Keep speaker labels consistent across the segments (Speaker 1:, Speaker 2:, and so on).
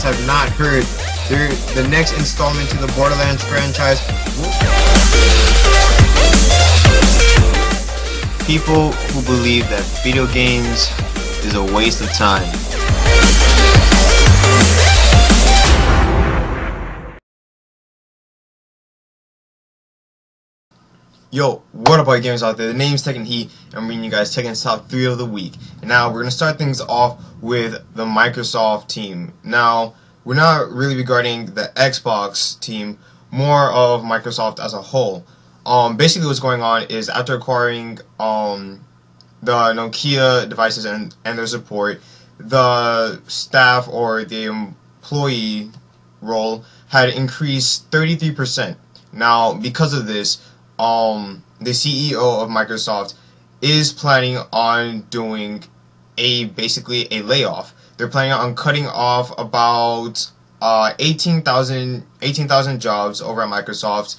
Speaker 1: have not heard, the next installment to the Borderlands franchise. People who believe that video games is a waste of time. Yo, what up all you gamers out there? The name's Tekken Heat, and I'm bringing you guys Tekken's top 3 of the week. And now we're going to start things off with the Microsoft team. Now, we're not really regarding the Xbox team, more of Microsoft as a whole. Basically what's going on is after acquiring the Nokia devices and their support, the staff or the employee role had increased 33%. Now, because of this, the CEO of Microsoft is planning on doing basically a layoff. They're planning on cutting off about 18,000 jobs over at Microsoft,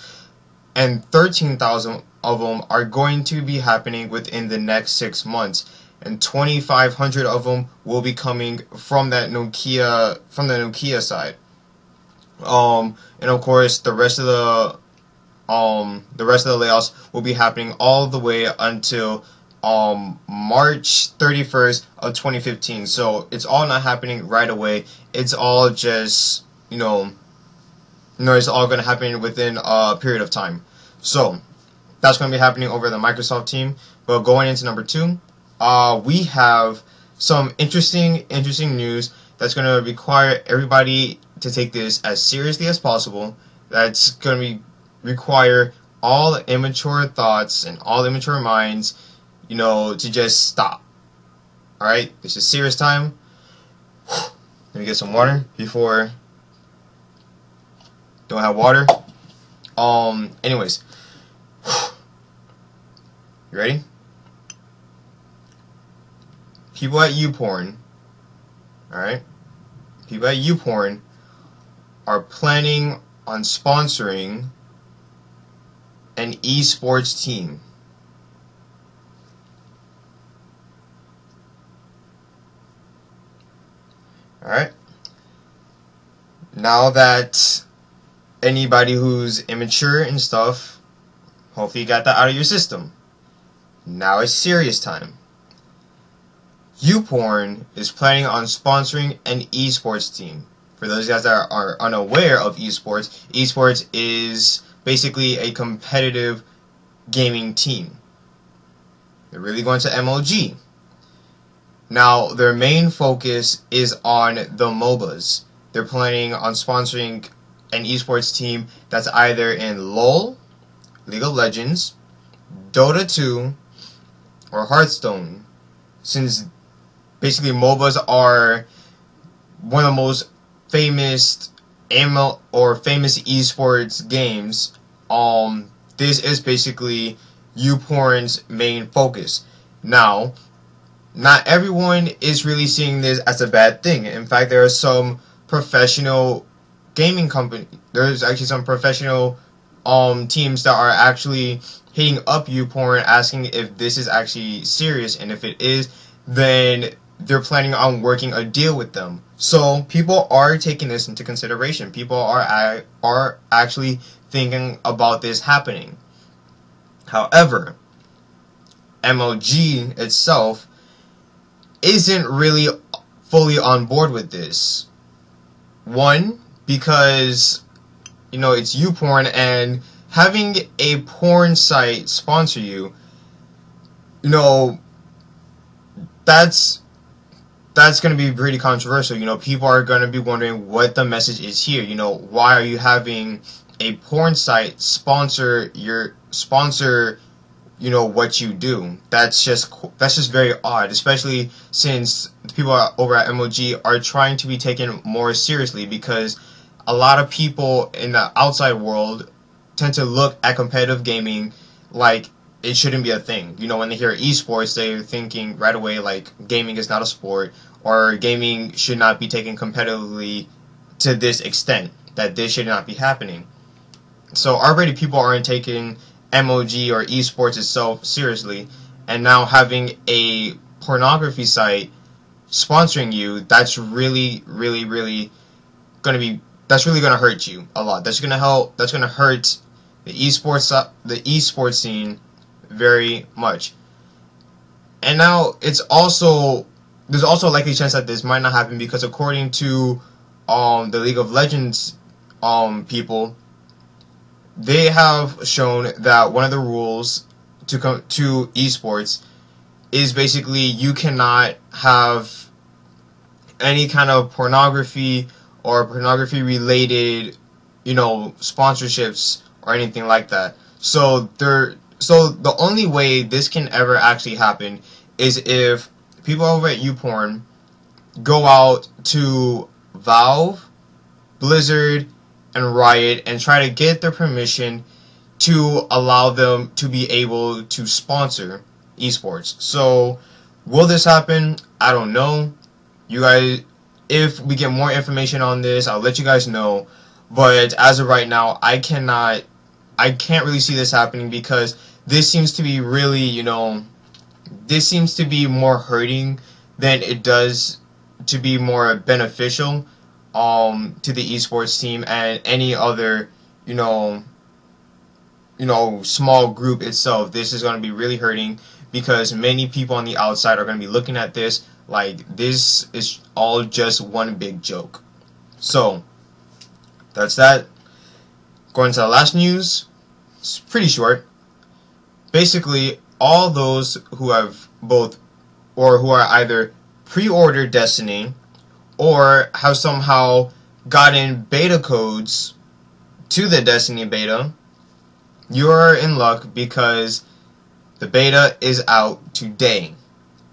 Speaker 1: and 13,000 of them are going to be happening within the next 6 months, and 2,500 of them will be coming from the Nokia side. And of course, the rest of the layoffs will be happening all the way until March 31st of 2015. So it's all not happening right away. It's all just it's all going to happen within a period of time. So that's going to be happening over the Microsoft team. But going into number 2, we have some interesting news that's going to require everybody to take this as seriously as possible. That's going to require all immature thoughts and all immature minds, to just stop. Alright, this is serious time. Let me get some water before. Don't have water. Anyways. You ready? People at YouPorn, alright? People at YouPorn are planning on sponsoring an eSports team. Alright. Now that anybody who's immature and stuff, hopefully you got that out of your system. Now it's serious time. YouPorn is planning on sponsoring an eSports team. For those guys that are unaware of eSports, eSports is basically a competitive gaming team. They're really going to MLG. Now, their main focus is on the MOBAs. They're planning on sponsoring an esports team that's either in LoL, League of Legends, Dota 2, or Hearthstone. Since basically MOBAs are one of the most famous famous esports games, this is basically uPorn's main focus. Now, not everyone is really seeing this as a bad thing. In fact, there are some professional gaming companies. There's actually some professional teams that are actually hitting up uPorn asking if this is actually serious, and if it is, then they're planning on working a deal with them. So people are taking this into consideration. People are actually thinking about this happening. However, MLG itself isn't really fully on board with this. One, because it's YouPorn, and having a porn site sponsor you, that's going to be pretty controversial. People are going to be wondering what the message is here. Why are you having a porn site sponsor what you do? That's just very odd, especially since the people over at MLG are trying to be taken more seriously, because a lot of people in the outside world tend to look at competitive gaming like it shouldn't be a thing. When they hear esports, they're thinking right away like gaming is not a sport, or gaming should not be taken competitively to this extent, that this should not be happening. So already people aren't taking MLG or esports itself seriously, and now having a pornography site sponsoring you, that's really really gonna hurt you a lot. That's gonna hurt the esports scene very much. And now there's also a likely chance that this might not happen, because according to the League of Legends people, they have shown that one of the rules to esports is basically you cannot have any kind of pornography or pornography related, sponsorships or anything like that. So the only way this can ever actually happen is if people over at YouPorn go out to Valve, Blizzard, and Riot and try to get their permission to allow them to be able to sponsor esports. So will this happen? I don't know. You guys, if we get more information on this, I'll let you guys know. But as of right now, I can't really see this happening, because this seems to be really, this seems to be more hurting than it does to be more beneficial to the esports team and any other, small group itself. This is going to be really hurting, because many people on the outside are going to be looking at this like this is all just one big joke. So that's that. Going to the last news. It's pretty short. Basically, all those who have who are either pre-ordered Destiny or have somehow gotten beta codes to the Destiny beta, you're in luck, because the beta is out today.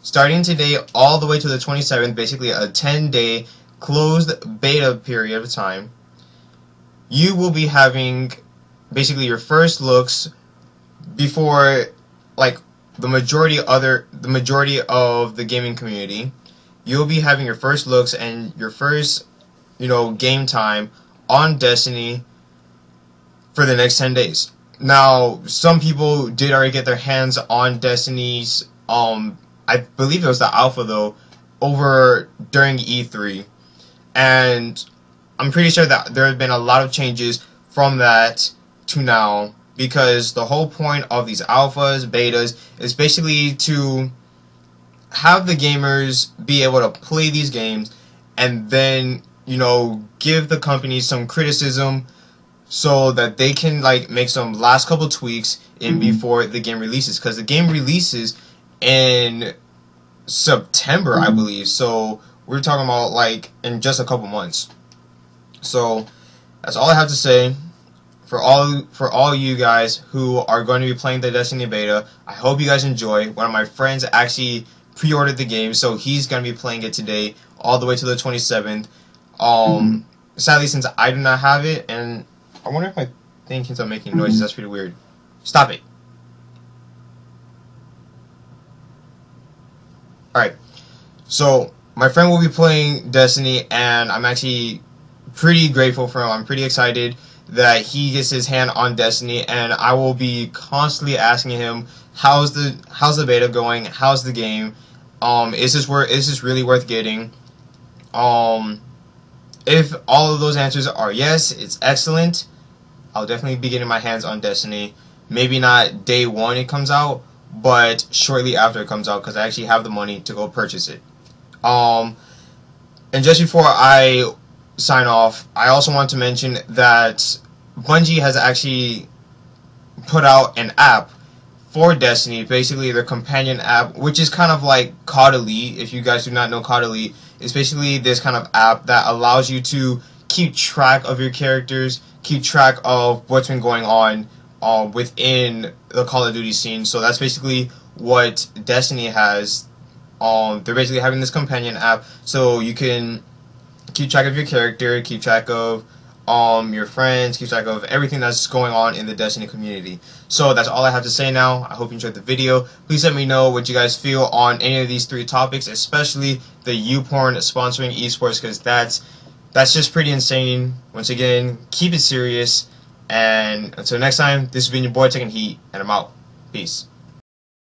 Speaker 1: Starting today all the way to the 27th, basically a 10-day closed beta period of time, you will be having basically your first looks before the majority of the gaming community. You'll be having your first looks and your first game time on Destiny for the next 10 days. Now, some people did already get their hands on Destiny's I believe it was the alpha though, over during E3, and I'm pretty sure that there have been a lot of changes from that to now, because the whole point of these alphas, betas, is basically to have the gamers be able to play these games and then, give the companies some criticism so that they can make some last couple tweaks in before the game releases, because the game releases in September, I believe. So we're talking about in just a couple months. So that's all I have to say. For all you guys who are going to be playing the Destiny beta, I hope you guys enjoy. One of my friends actually pre-ordered the game, so he's going to be playing it today all the way to the 27th. Sadly, since I do not have it, and I wonder if my thing keeps on making noises. That's pretty weird. Stop it. Alright, so my friend will be playing Destiny, and I'm actually pretty grateful for him. I'm pretty excited that he gets his hand on Destiny, and I will be constantly asking him, how's the beta going? How's the game? Is this really worth getting? If all of those answers are yes, it's excellent. I'll definitely be getting my hands on Destiny. Maybe not day one it comes out, but shortly after it comes out, because I actually have the money to go purchase it. And just before I sign off, I also want to mention that Bungie has actually put out an app for Destiny, basically their companion app, which is kind of like COD Elite. If you guys do not know COD Elite, it's basically this kind of app that allows you to keep track of your characters, keep track of what's been going on within the Call of Duty scene. So that's basically what Destiny has. They're basically having this companion app, so you can keep track of your character, keep track of your friends, keep track of everything that's going on in the Destiny community. So that's all I have to say now. I hope you enjoyed the video. Please let me know what you guys feel on any of these three topics, especially the YouPorn sponsoring esports, because that's just pretty insane. Once again, keep it serious, and until next time, this has been your boy taking heat, and I'm out. Peace.